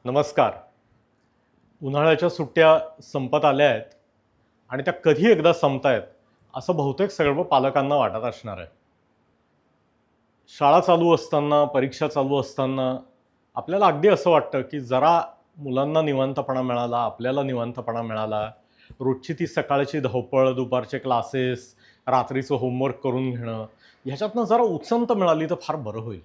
नमस्कार. उन्हाळ्याच्या सुट्ट्या संपत आल्या आहेत आणि त्या कधी एकदा संपतायत असं बहुतेक सर्व पालकांना वाटत असणार आहे. शाळा चालू असताना, परीक्षा चालू असताना आपल्याला अगदी असं वाटतं, की जरा मुलांना निवांतपणा मिळाला, आपल्याला निवांतपणा मिळाला. रोजची ती सकाळची धावपळ, दुपारचे क्लासेस, रात्रीचं होमवर्क करून घेणं, ह्याच्यातनं जरा उसंत मिळाली तर फार बरं होईल.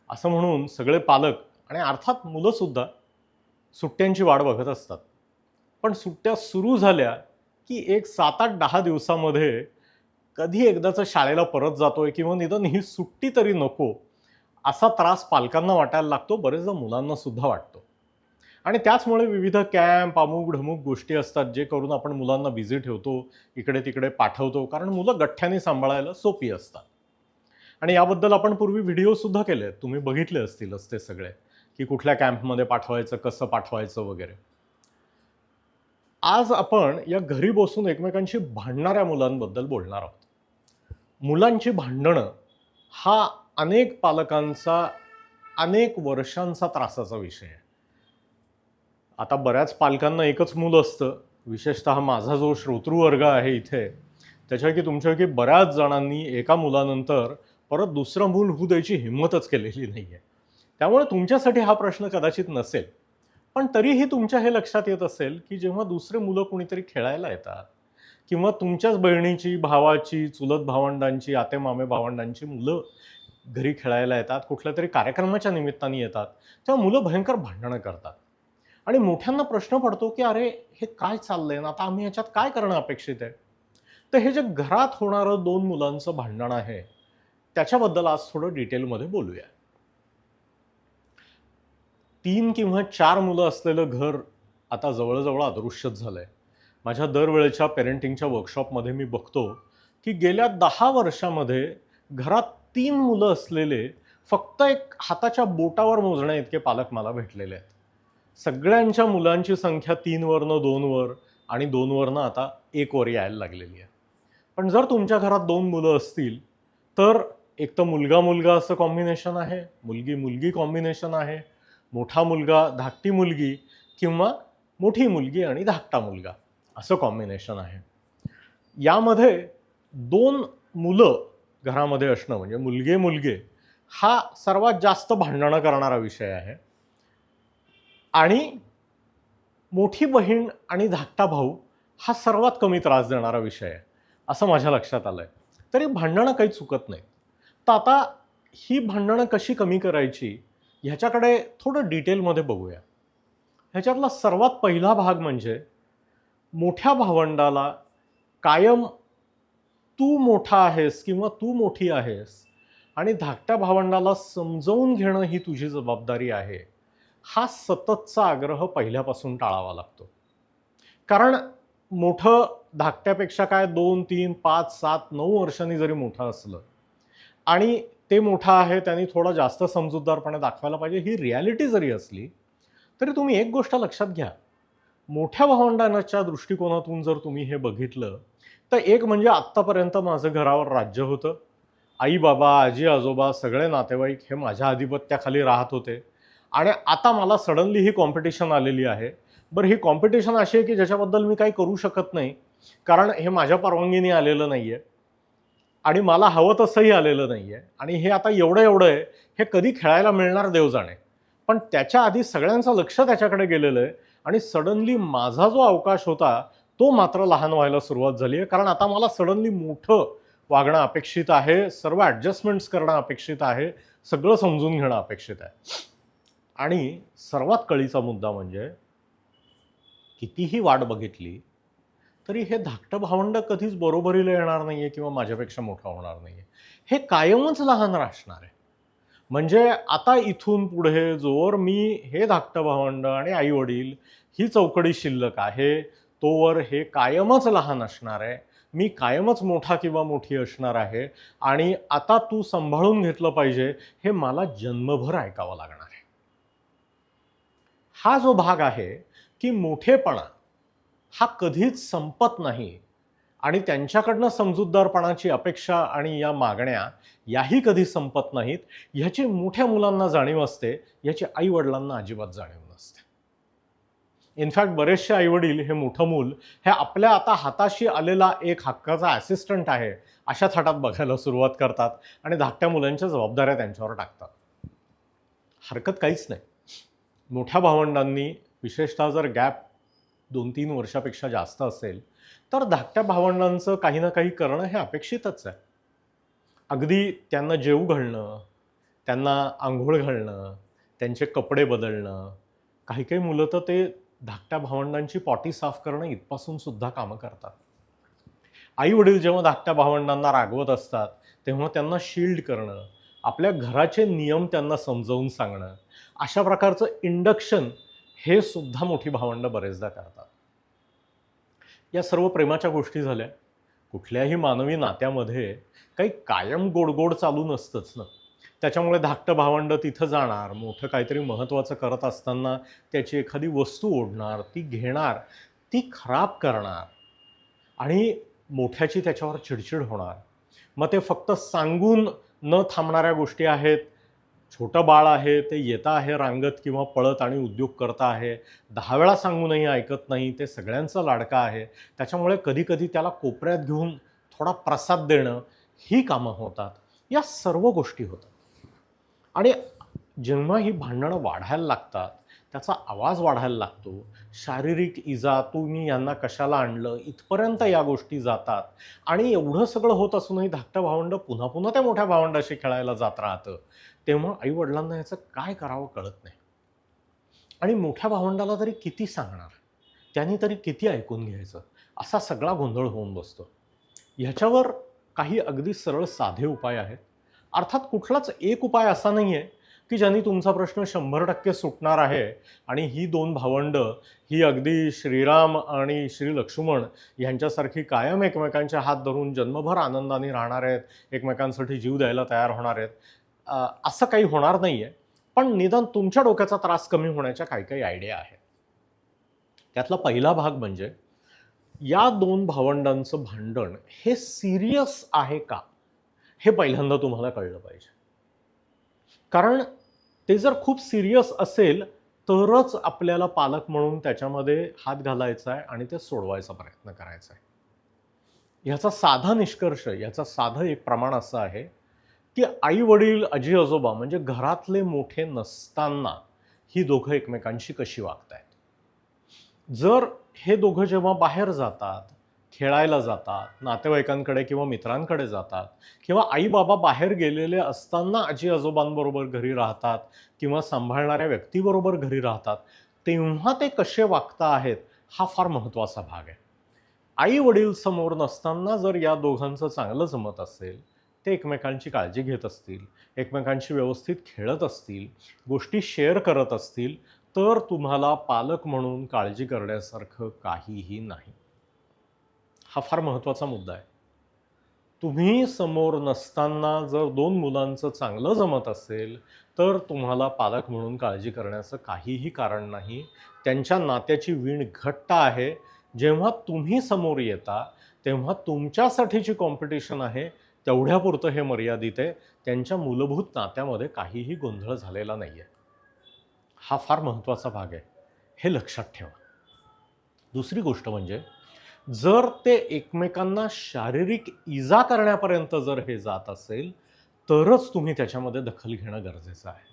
असं म्हणून सगळे पालक आणि अर्थात मुलंसुद्धा सुट्ट्यांची वाट बघत असतात. पण सुट्ट्या सुरू झाल्या, की एक 7-8-10 दिवसामध्ये कधी एकदाचं शाळेला परत जातोय किंवा निदान ही सुट्टी तरी नको, असा त्रास पालकांना वाटायला लागतो, बरेचदा मुलांना सुद्धा वाटतो. आणि त्याचमुळे विविध कॅम्प, अमुक-ढमुक गोष्टी असतात, जे करून आपण मुलांना बिझी ठेवतो, इकडे-तिकडे पाठवतो, कारण मुलं गठ्ठ्याने सांभाळायला सोपी असतात. आणि याबद्दल आपण पूर्वी व्हिडिओसुद्धा केले आहेत. तुम्ही बघितले असतीलच ते सगळे, की कुठल्या कॅम्पमध्ये पाठवायचं, कसं पाठवायचं वगैरे. आज आपण या घरी बसून एकमेकांशी भांडणाऱ्या मुलांबद्दल बोलणार आहोत. मुलांची भांडणं हा अनेक पालकांचा अनेक वर्षांचा त्रासाचा विषय आहे. आता बऱ्याच पालकांना एकच मूल असतं. विशेषतः माझा जो श्रोतृवर्ग आहे इथे, त्याच्यापैकी तुमच्यापैकी बऱ्याच जणांनी एका मुलानंतर परत दुसरं मूल होऊ द्यायची हिंमतच केलेली नाही आहे. त्यामुळे तुमच्यासाठी हा प्रश्न कदाचित नसेल. पण तरीही तुमच्या हे लक्षात येत असेल, की जेव्हा दुसरे मुलं कुणीतरी खेळायला येतात किंवा तुमच्याच बहिणीची, भावाची, चुलत भावंडांची, आते-मामे भावंडांची मुलं घरी खेळायला येतात, कुठल्यातरी कार्यक्रमाच्या निमित्ताने येतात, तेव्हा मुलं भयंकर भांडणं करतात. आणि मोठ्यांना प्रश्न पडतो, की "अरे, हे काय चाललंय ना? आता आम्ही ह्याच्यात काय करणं अपेक्षित आहे?" तर हे जे घरात होणारं 2 मुलांचं भांडण आहे, त्याच्याबद्दल आज थोडं डिटेलमध्ये बोलूया. 3 किंवा 4 मुलं असलेलं घर आता जवळ-जवळ अदृश्यच झालंय. माझ्या दरवेळेच्या पेरेंटिंगच्या वर्कशॉपमध्ये मी बघतो, की गेल्या 10 वर्षामध्ये घरात 3 मुलं असलेले फक्त एक हाताच्या बोटावर मोजण्याइतके पालक मला भेटलेले आहेत. सगळ्यांच्या मुलांची संख्या 3 वरनं 2 वर आणि 2 वरनं आता 1 वर यायला लागलेली आहे. पण जर तुमच्या घरात 2 मुलं असतील, तर एक तर मुलगा-मुलगा असं कॉम्बिनेशन आहे, मुलगी-मुलगी कॉम्बिनेशन आहे, मोठा मुलगा, धाकटी मुलगी किंवा मोठी मुलगी आणि धाकटा मुलगा असं कॉम्बिनेशन आहे. यामध्ये 2 मुलं घरामध्ये असणं म्हणजे मुलगे-मुलगे हा सर्वात जास्त भांडणं करणारा विषय आहे. आणि मोठी बहीण आणि धाकटा भाऊ हा सर्वात कमी त्रास देणारा विषय आहे, असं माझ्या लक्षात आलंय. तरी भांडणं काही चुकत नाहीत. तर आता ही भांडणं कशी कमी करायची ह्याच्याकडे थोडं डिटेलमध्ये बघूया. ह्याच्यातला सर्वात पहिला भाग म्हणजे मोठ्या भावंडाला कायम तू मोठा आहेस किंवा तू मोठी आहेस आणि धाकट्या भावंडाला समजावून घेणं ही तुझी जबाबदारी आहे, हा सततचा आग्रह पहिल्यापासून टाळावा लागतो. कारण मोठं धाकट्यापेक्षा काय 2, 3, 5, 7, 9 वर्षांनी जरी मोठं असलं आणि ते मोठं आहे त्यांनी थोडा जास्त समजूतदारपणा दाखवायला पाहिजे ही रिॲलिटी जरी असली, तरी तुम्ही एक गोष्ट लक्षात घ्या. मोठ्या भावंडांच्या दृष्टिकोनातून जर तुम्ही हे बघितलं, तर एक म्हणजे आत्तापर्यंत माझं घरावर राज्य होतं. आई-बाबा, आजी-आजोबा सगळे नातेवाईक हे माझ्या आधिपत्याखाली राहत होते आणि आता मला सडनली ही कॉम्पिटिशन आलेली आहे. बरं ही कॉम्पिटिशन अशी आहे, की ज्याच्याबद्दल मी काही करू शकत नाही. कारण हे माझ्या परवानगीने आलेलं नाहीये आणि मला हवं तसंही आलेलं नाहीये आणि हे आता एवढं-एवढं आहे, हे कधी खेळायला मिळणार देव जाणे. पण त्याच्या आधी सगळ्यांचं लक्ष त्याच्याकडे गेलेलं आहे आणि सडनली माझा जो अवकाश होता, तो मात्र लहान व्हायला सुरुवात झाली आहे. कारण आता मला सडनली मोठं वागणं अपेक्षित आहे, सर्व ॲडजस्टमेंट्स करणं अपेक्षित आहे, सगळं समजून घेणं अपेक्षित आहे. आणि सर्वात कळीचा मुद्दा म्हणजे कितीही वाट बघितली, तरी हे धाकटं भावंड कधीच बरोबरीला येणार नाहीये किंवा माझ्यापेक्षा मोठा होणार नाहीये. हे कायमच लहान असणार आहे. म्हणजे आता इथून पुढे जोवर मी हे धाकटं भावंड आणि आई-वडील ही चौकडी शिल्लक आहे, तोवर हे कायमच लहान असणार आहे. मी कायमच मोठा किंवा मोठी असणार आहे आणि आता तू सांभाळून घेतलं पाहिजे, हे मला जन्मभर ऐकावं लागणार आहे. हा जो भाग आहे, की मोठेपणा हा कधीच संपत नाही आणि त्यांच्याकडनं समजूतदारपणाची अपेक्षा आणि या मागण्या याही कधी संपत नाहीत. ह्याची मोठ्या मुलांना जाणीव असते, याची आई-वडिलांना अजिबात जाणीव नसते. इनफॅक्ट बरेचसे आईवडील हे मोठं मूल हे आपल्या आता हाताशी आलेला एक हक्काचा असिस्टंट आहे अशा थाटात बघायला सुरुवात करतात आणि धाकट्या मुलांच्या जबाबदाऱ्या त्यांच्यावर टाकतात. हरकत काहीच नाही. मोठ्या भावंडांनी विशेषतः जर गॅप 2-3 वर्षापेक्षा जास्त असेल तर धाकट्या भावंडांचं काही ना काही करणं हे अपेक्षितच आहे. अगदी त्यांना जेवू घालणं, त्यांना अंघोळ घालणं, त्यांचे कपडे बदलणं, काही काही मुलं तर ते धाकट्या भावंडांची पॉटी साफ करणं इथपासून सुद्धा कामं करतात. आई वडील जेव्हा धाकट्या भावंडांना रागवत असतात तेव्हा त्यांना शील्ड करणं, आपल्या घराचे नियम त्यांना समजावून सांगणं, अशा प्रकारचं इंडक्शन हे सुद्धा मोठी भावंड बरेचदा करतात. या सर्व प्रेमाच्या गोष्टी झाल्या. कुठल्याही मानवी नात्यामध्ये काही कायम गोड चालू नसतंच ना. त्याच्यामुळे धाकटं भावंड तिथं जाणार, मोठं काहीतरी महत्त्वाचं करत असताना त्याची एखादी वस्तू ओढणार, ती घेणार, ती खराब करणार आणि मोठ्याची त्याच्यावर चिडचिड होणार. मग ते फक्त सांगून न थांबणाऱ्या गोष्टी आहेत. छोटं बाळ आहे, ते येतं आहे रांगत किंवा पळत आणि उद्योग करतं आहे. 10 वेळा सांगूनही ऐकत नाही. ते सगळ्यांचं लाडकं आहे. त्याच्यामुळे कधी-कधी त्याला कोपऱ्यात घेऊन थोडा प्रसाद देणं, ही कामं होतात. या सर्व गोष्टी होतात. आणि जेव्हा ही भांडणं वाढायला लागतात, त्याचा आवाज वाढायला लागतो, शारीरिक इजा, तुम्ही यांना कशाला आणलं, इथपर्यंत या गोष्टी जातात आणि एवढं सगळं होत असूनही धाकटं भावंड पुन्हा पुन्हा त्या मोठ्या भावंडाशी खेळायला जात राहतं. तेव्हा आई-वडिलांना याचं काय करावं कळत नाही. आणि मोठ्या भावंडाला तरी किती सांगणार? त्यांनी तरी किती ऐकून घ्यायचं? असा सगळा गोंधळ होऊन बसतो. ह्याच्यावर काही अगदी सरळ साधे उपाय आहेत. अर्थात कुठलाच एक उपाय असा नाही आहे की ज्यांनी तुमचा प्रश्न 100% सुटणार आहे आणि ही 2 भावंडं ही अगदी श्रीराम आणि श्री लक्ष्मण यांच्यासारखी कायम एकमेकांचे हात धरून जन्मभर आनंदाने राहणार आहेत, एकमेकांसाठी जीव द्यायला तयार होणार आहेत. असं काही होणार नाही आहे. पण निदान तुमच्या डोक्याचा त्रास कमी होण्याच्या काही काही आयडिया आहेत. त्यातला पहिला भाग म्हणजे या 2 भावंडांचं भांडण हे सीरियस आहे का? हे पहिल्यांदा तुम्हाला कळलं पाहिजे. कारण ते जर खूप सीरियस असेल तरच आपल्याला पालक म्हणून त्याच्यामध्ये हात घालायचा आहे आणि ते सोडवायचा प्रयत्न करायचा आहे. ह्याचा साधा निष्कर्ष, याचा साधं एक प्रमाण असं आहे की आई-वडील, आजी-आजोबा म्हणजे घरातले मोठे नसताना ही दोघं एकमेकांशी कशी वागतायत. जर हे दोघं जेव्हा बाहेर जातात, खेळायला जातात, नातेवाईकांकडे किंवा मित्रांकडे जातात किंवा आई-बाबा बाहेर गेलेले असताना आजी-आजोबांबरोबर घरी राहतात किंवा सांभाळणाऱ्या व्यक्तीबरोबर घरी राहतात, तेव्हा ते कसे वागता आहेत हा फार महत्त्वाचा भाग आहे. आई-वडील समोर नसताना जर या दोघांचं चांगलं जमत असेल, ते एकमेकांची काळजी घेत असतील, एकमेकांशी व्यवस्थित खेळत असतील, गोष्टी शेअर करत असतील, तर तुम्हाला पालक म्हणून काळजी करण्यासारखं काहीही नाही. हा फार महत्त्वाचा मुद्दा आहे. तुम्ही समोर नसताना जर 2 मुलांचं चांगलं जमत असेल, तर तुम्हाला पालक म्हणून काळजी करण्याचं काहीही कारण नाही. त्यांच्या नात्याची वीण घट्ट आहे. जेव्हा तुम्ही समोर येता, तेव्हा तुमच्यासाठीची कॉम्पिटिशन आहे, तेवढ्यापुरतं हे मर्यादित आहे. त्यांच्या मूलभूत नात्यामध्ये काहीही गोंधळ झालेला नाही आहे. हा फार महत्त्वाचा भाग आहे. हे लक्षात ठेवा. दुसरी गोष्ट म्हणजे जर ते एकमेकांना शारीरिक इजा करण्यापर्यंत जर हे जात असेल, तरच तुम्ही त्याच्यामध्ये दखल घेणं गरजेचं आहे.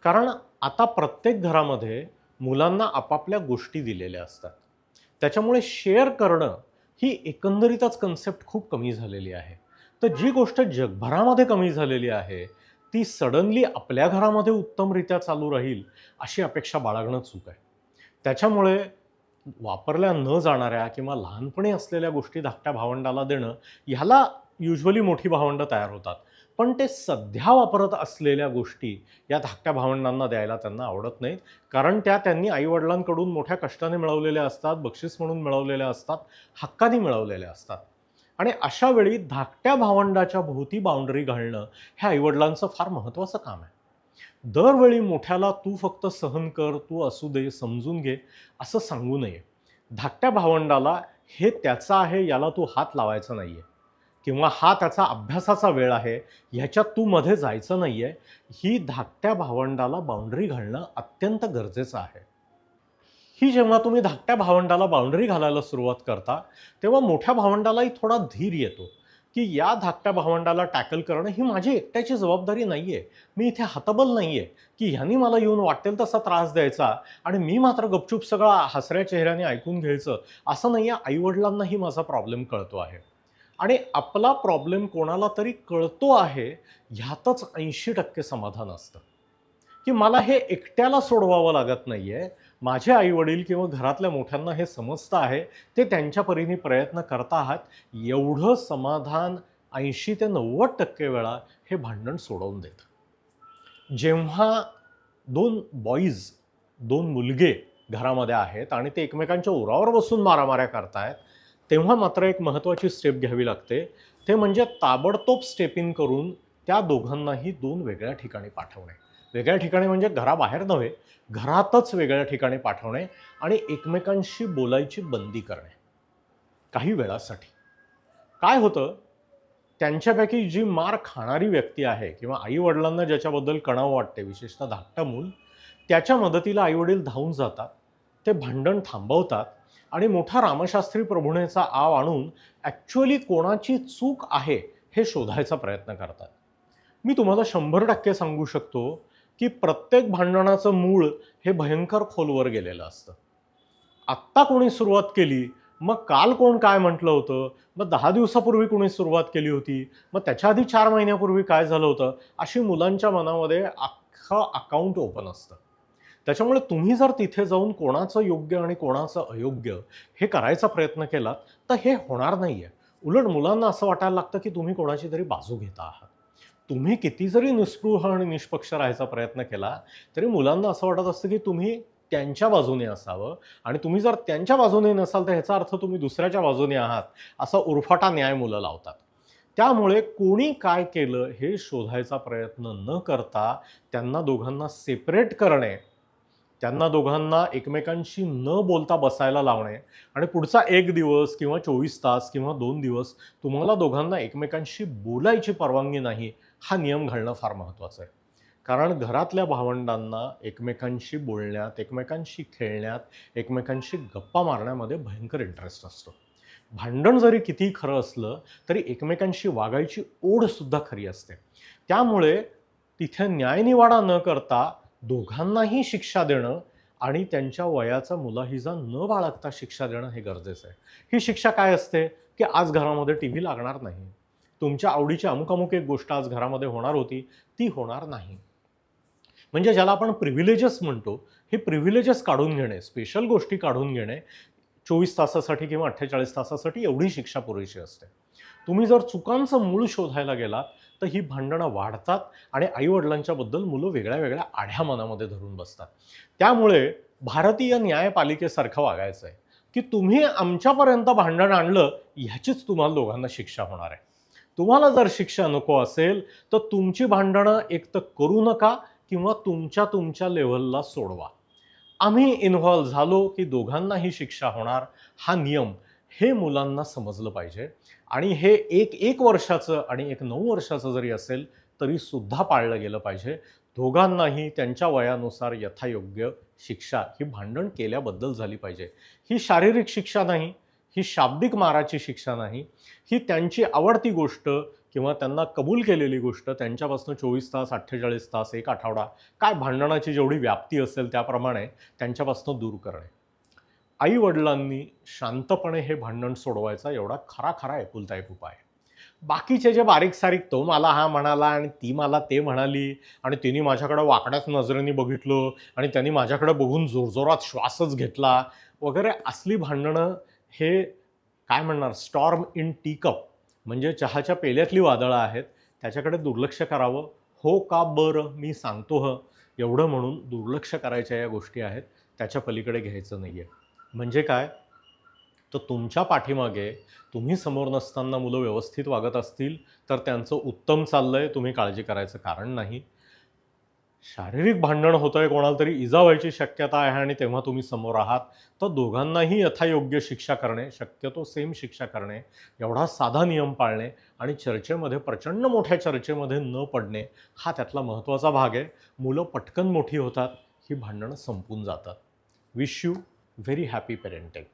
कारण आता प्रत्येक घरामध्ये मुलांना आपापल्या गोष्टी दिलेल्या असतात. त्याच्यामुळे शेअर करणं ही एकंदरीतच कन्सेप्ट खूप कमी झालेली आहे. तर जी गोष्ट जगभरामध्ये कमी झालेली आहे, ती सडनली आपल्या घरामध्ये उत्तमरित्या चालू राहील अशी अपेक्षा बाळगणं चूक आहे. त्याच्यामुळे वापरल्या न जाणाऱ्या किंवा लहानपणी असलेल्या गोष्टी धाकट्या भावंडाला देणं, ह्याला युजुअली मोठी भावंडं तयार होतात. पण ते सध्या वापरत असलेल्या गोष्टी या धाकट्या भावंडांना द्यायला त्यांना आवडत नाहीत. कारण त्या त्यांनी आई-वडिलांकडून मोठ्या कष्टाने मिळवलेल्या असतात, बक्षीस म्हणून मिळवलेल्या असतात, हक्काने मिळवलेल्या असतात. आणि अशा वेळी धाकट्या भावंडाच्या भोवती बाउंडरी घालणं हे आई-वडिलांचं फार महत्त्वाचं काम आहे. दरवेळी मोठ्याला तू फक्त सहन कर, तू असू दे, समजून घे, असं सांगू नये. धाकट्या भावंडाला हे त्याचं आहे याला तू हात लावायचा नाहीये किंवा हा त्याचा अभ्यासाचा वेळ आहे ह्याच्यात तू मध्ये जायचं नाहीये. ही धाकट्या भावंडाला बाउंडरी घालणं अत्यंत गरजेचं आहे. ही जेव्हा तुम्ही धाकट्या भावंडाला बाउंडरी घालायला सुरुवात करता, तेव्हा मोठ्या भावंडालाही थोडा धीर येतो, की या धाकट्या भावंडाला टॅकल करणं ही माझी एकट्याची जबाबदारी नाहीये. मी इथे हतबल नाहीये, की ह्यानी मला येऊन वाटेल तसा त्रास द्यायचा आणि मी मात्र गपचूप सगळा हसऱ्या चेहऱ्याने ऐकून घ्यायचं, असं नाहीये. आई-वडिलांनाही माझा प्रॉब्लेम कळतो आहे. आणि आपला प्रॉब्लेम कोणाला तरी कळतो आहे, ह्यातच 80% समाधान असतं. की मला हे एकट्याला सोडवावं लागत नाहीये. माझे आई-वडील किंवा घरातल्या मोठ्यांना हे समजतं आहे. ते त्यांच्या परीने प्रयत्न करत आहात. एवढं समाधान 80 ते 90% वेळा हे भांडण सोडवून देतं. जेव्हा 2 बॉईज, 2 मुलगे घरामध्ये आहेत आणि ते एकमेकांच्या उरावर बसून मारामाऱ्या करतायत, तेव्हा मात्र एक महत्त्वाची स्टेप घ्यावी लागते. ते म्हणजे ताबडतोब स्टेप इन करून त्या दोघांनाही 2 वेगळ्या ठिकाणी पाठवणे. वेगळ्या ठिकाणी म्हणजे घराबाहेर नव्हे, घरातच वेगळ्या ठिकाणी पाठवणे आणि एकमेकांशी बोलायची बंदी करणे काही वेळासाठी. काय होतं, त्यांच्यापैकी जी मार खाणारी व्यक्ती आहे किंवा आई-वडिलांना ज्याच्याबद्दल कणाव वाटते, विशेषतः धाकटं मूल, त्याच्या मदतीला आई-वडील धावून जातात. ते भांडण थांबवतात आणि मोठा रामशास्त्री प्रभुणेचा आव आणून ॲक्चुअली कोणाची चूक आहे हे शोधायचा प्रयत्न करतात. मी तुम्हाला 100% सांगू शकतो, की प्रत्येक भांडणाचं मूळ हे भयंकर खोलवर गेलेलं असतं. आत्ता कोणी सुरुवात केली, मग काल कोण काय म्हटलं होतं, मग 10 दिवसापूर्वी कोणी सुरुवात केली होती, मग त्याच्या आधी 4 महिन्यापूर्वी काय झालं होतं, अशी मुलांच्या मनामध्ये अख्खं अकाउंट ओपन असतं. त्याच्यामुळे तुम्ही जर तिथे जाऊन कोणाचं योग्य आणि कोणाचं अयोग्य हे करायचा प्रयत्न केलात, तर हे होणार नाहीये. उलट मुलांना असं वाटायला लागतं, की तुम्ही कोणाची तरी बाजू घेता आहात. तुम्ही किती जरी निस्पृह आणि निष्पक्ष राहायचा प्रयत्न केला, तरी मुलांना असं वाटत असतं, की तुम्ही त्यांच्या बाजूने असावं आणि तुम्ही जर त्यांच्या बाजूने नसाल, तर ह्याचा अर्थ तुम्ही दुसऱ्याच्या बाजूने आहात, असा उरफाटा न्याय मुलं लावतात. त्यामुळे कोणी काय केलं हे शोधायचा प्रयत्न न करता त्यांना दोघांना सेपरेट करणे, त्यांना दोघांना एकमेकांशी न बोलता बसायला लावणे आणि पुढचा 1 दिवस किंवा 24 तास किंवा 2 दिवस तुम्हाला दोघांना एकमेकांशी बोलायची परवानगी नाही, हा नियम घालणं फार महत्त्वाचं आहे. कारण घरातल्या भावंडांना एकमेकांशी बोलण्यात, एकमेकांशी खेळण्यात, एकमेकांशी गप्पा मारण्यामध्ये भयंकर इंटरेस्ट असतो. भांडण जरी कितीही खरं असलं, तरी एकमेकांशी वागायची ओढसुद्धा खरी असते. त्यामुळे तिथे न्यायनिवाडा न करता दोघांनाही शिक्षा देणं आणि त्यांच्या वयाचा मुलाहिजा न बाळगता शिक्षा देणं हे गरजेचं आहे. ही शिक्षा काय असते, की आज घरामध्ये टीव्ही लागणार नाही. तुमच्या आवडीची अमुक-अमुक एक गोष्ट आज घरामध्ये होणार होती, ती होणार नाही. म्हणजे ज्याला आपण प्रिव्हिलेजेस म्हणतो, हे प्रिव्हिलेजेस काढून घेणे, स्पेशल गोष्टी काढून घेणे 24 तासासाठी किंवा 48 तासासाठी एवढी शिक्षा पुरेशी असते. तुम्ही जर चुकांचं मूळ शोधायला गेलात, तर ही भांडणं वाढतात आणि आई-वडिलांच्याबद्दल मुलं वेगळ्या-वेगळ्या आढ्या मनामध्ये धरून बसतात. त्यामुळे भारतीय न्यायपालिकेसारखं वागायचं आहे, की तुम्ही आमच्यापर्यंत भांडण आणलं, ह्याचीच तुम्हाला दोघांना शिक्षा होणार आहे. तुम्हाला जर शिक्षा नको असेल, तर तुमची भांडणं एकतर करू नका किंवा तुमच्या लेव्हलला सोडवा. आम्ही इन्व्हॉल्व झालो, की दोघांनाही शिक्षा होणार. हा नियम हे मुलांना समजलं पाहिजे आणि हे एक वर्षाचं आणि एक 9 वर्षाचं जरी असेल, तरी सुद्धा पाळलं गेलं पाहिजे. दोघांनाही त्यांच्या वयानुसार यथायोग्य शिक्षा ही भांडण केल्याबद्दल झाली पाहिजे. ही शारीरिक शिक्षा नाही, ही शाब्दिक माराची शिक्षा नाही. ही त्यांची आवडती गोष्ट किंवा त्यांना कबूल केलेली गोष्ट त्यांच्यापासून 24 तास, 48 तास, 1 आठवडा काय भांडणाची जेवढी व्याप्ती असेल त्याप्रमाणे त्यांच्यापासून दूर करणे. आई-वडिलांनी शांतपणे हे भांडण सोडवायचा एवढा खरा एकुलता एक उपाय आहे. बाकीचे जे बारीक-सारीक तो मला हा म्हणाला आणि ती मला ते म्हणाली आणि तिने माझ्याकडे वाकड्याच नजरेने बघितलं आणि त्यांनी माझ्याकडे बघून जोरजोरात श्वासच घेतला वगैरे असली भांडणं हे काय म्हणणार स्टॉर्म इन टी कप म्हणजे चहाच्या पेल्यातली वादळं आहेत. त्याच्याकडे दुर्लक्ष करावं. हो का बरं मी सांगतो हं, एवढं म्हणून दुर्लक्ष करायच्या या गोष्टी आहेत. त्याच्या पलीकडे घ्यायचं नाहीये. म्हणजे काय? तर तुमच्या पाठीमागे तुम्ही समोर नसताना मुलं व्यवस्थित वागत असतील, तर त्यांचं उत्तम चाललंय, तुम्ही काळजी करायचं कारण नाही. शारीरिक भांडण होतंय, कोणाला तरी इजा व्हायची शक्यता आहे आणि तेव्हा तुम्ही समोर आहात, तर दोघांनाही यथायोग्य शिक्षा करणे, शक्यतो सेम शिक्षा करणे, एवढा साधा नियम पाळणे आणि चर्चेमध्ये प्रचंड मोठ्या चर्चेमध्ये न पडणे, हा त्यातला महत्त्वाचा भाग आहे. मुलं पटकन मोठी होतात, ही भांडणं संपून जातात. Wish you very happy parenting.